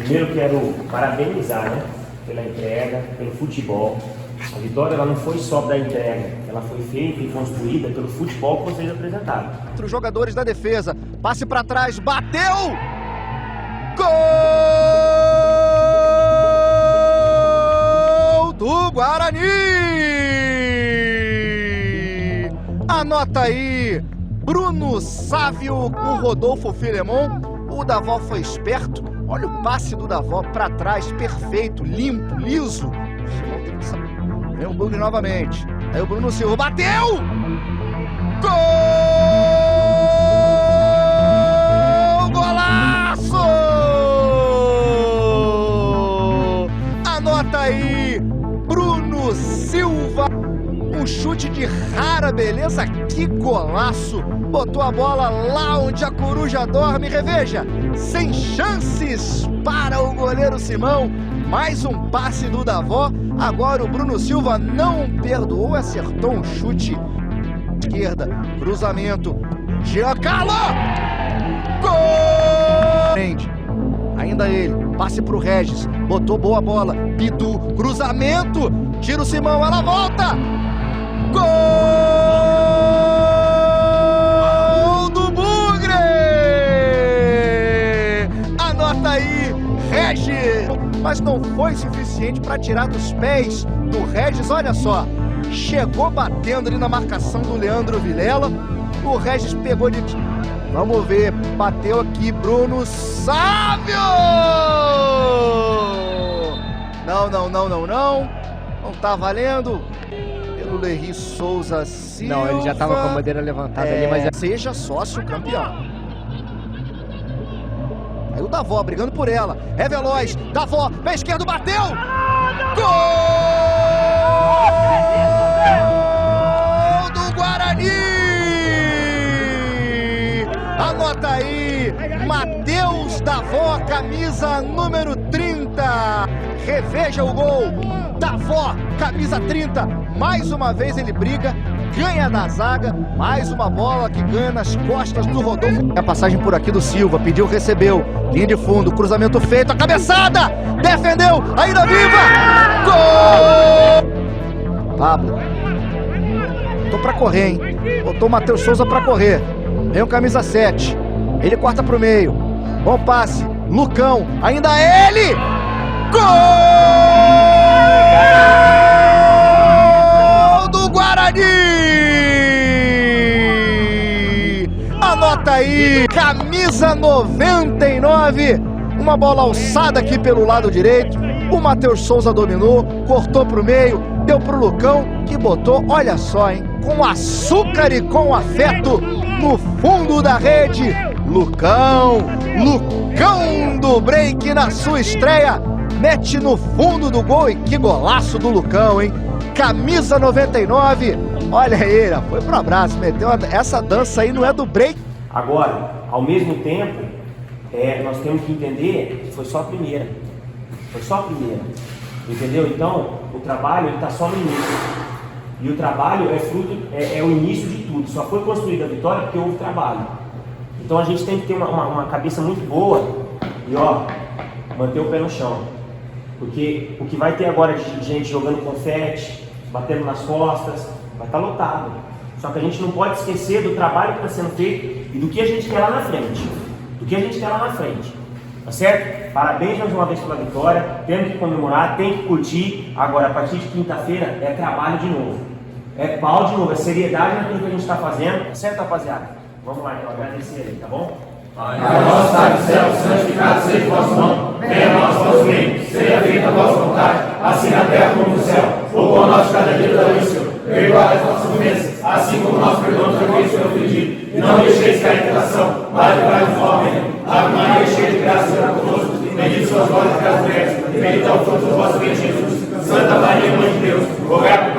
Primeiro quero parabenizar, né, pela entrega, pelo futebol. A vitória ela não foi só da entrega, ela foi feita e construída pelo futebol que vocês apresentaram. Entre os jogadores da defesa, passe para trás, bateu! Gol do Guarani! Anota aí, Bruno Sávio, o Rodolfo Filemon. O Davó foi esperto. Olha o passe do Davó para trás, perfeito, limpo, liso. Vem o Bugre novamente. Aí o Bruno Silva bateu! Gol! Golaço! Anota aí, Bruno Silva. Um chute de rara beleza, que golaço! Botou a bola lá onde a coruja dorme, reveja, sem chances para o goleiro Simão. Mais um passe do Davó, agora o Bruno Silva não perdoou, acertou um chute esquerda, cruzamento, Giancarlo! Gol! Ainda ele, passe para o Regis, botou boa bola, Bidu, cruzamento, tira o Simão, ela volta! Gol do Bugre! Anota aí, Regis! Mas não foi suficiente para tirar dos pés do Regis, olha só. Chegou batendo ali na marcação do Leandro Vilela. O Regis pegou de... Vamos ver, bateu aqui Bruno Sávio! Não tá valendo. Pelo Lerry Souza Silva. Não, ele já tava com a bandeira levantada ali, mas... Seja sócio campeão. Aí o Davó brigando por ela. É veloz. Davó, pé esquerdo, bateu! Gol do Guarani! Anota aí, Matheus Davó, camisa número 30. Reveja o gol. Davó, camisa 30. Mais uma vez ele briga, ganha da zaga. Mais uma bola que ganha nas costas do Rodolfo. A passagem por aqui do Silva, pediu, recebeu. Linha de fundo, cruzamento feito, a cabeçada! Defendeu, ainda viva! Gol! Pablo. Botou pra correr, hein? Botou o Matheus Souza pra correr. Vem o camisa 7. Ele corta pro meio. Bom passe. Lucão, ainda ele! Gol do Guarani! Anota aí, camisa 99. Uma bola alçada aqui pelo lado direito. O Matheus Souza dominou, cortou pro meio, deu pro Lucão, que botou, olha só, hein, com açúcar e com afeto no fundo da rede. Lucão do break na sua estreia, mete no fundo do gol. E que golaço do Lucão, hein? Camisa 99, olha aí, foi pro abraço, meteu essa dança aí, não é do break. Agora, ao mesmo tempo, nós temos que entender que foi só a primeira. Foi só a primeira, entendeu? Então, o trabalho está só no início. E o trabalho é fruto, é o início de tudo. Só foi construída a vitória porque houve trabalho. Então a gente tem que ter uma cabeça muito boa e, ó, manter o pé no chão. Porque o que vai ter agora de gente jogando confete, batendo nas costas, vai estar lotado. Só que a gente não pode esquecer do trabalho que está sendo feito e do que a gente quer lá na frente. Tá certo? Parabéns mais uma vez pela vitória. Temos que comemorar, tem que curtir. Agora, a partir de quinta-feira, é trabalho de novo. É pau de novo, é seriedade naquilo que a gente está fazendo. Tá certo, rapaziada? Vamos lá, então, agradecer aí, tá bom? Pai nosso está no céu, santificado seja o vosso nome. Venha a nós o vosso reino, seja feita a vossa vontade, assim na terra como no céu. O pão nosso cada dia nos dai, Senhor. Perdoai as nossas ofensas, assim como nós perdoamos aqueles que nos ofendido. E não deixeis cair em tentação, mas livrai-nos do mal. Ave Maria, cheia de graça, Senhor é convosco. Bendita sois vós entre as mulheres, e bendito é o fruto do vosso ventre, Jesus. Santa Maria, Mãe de Deus, rogai por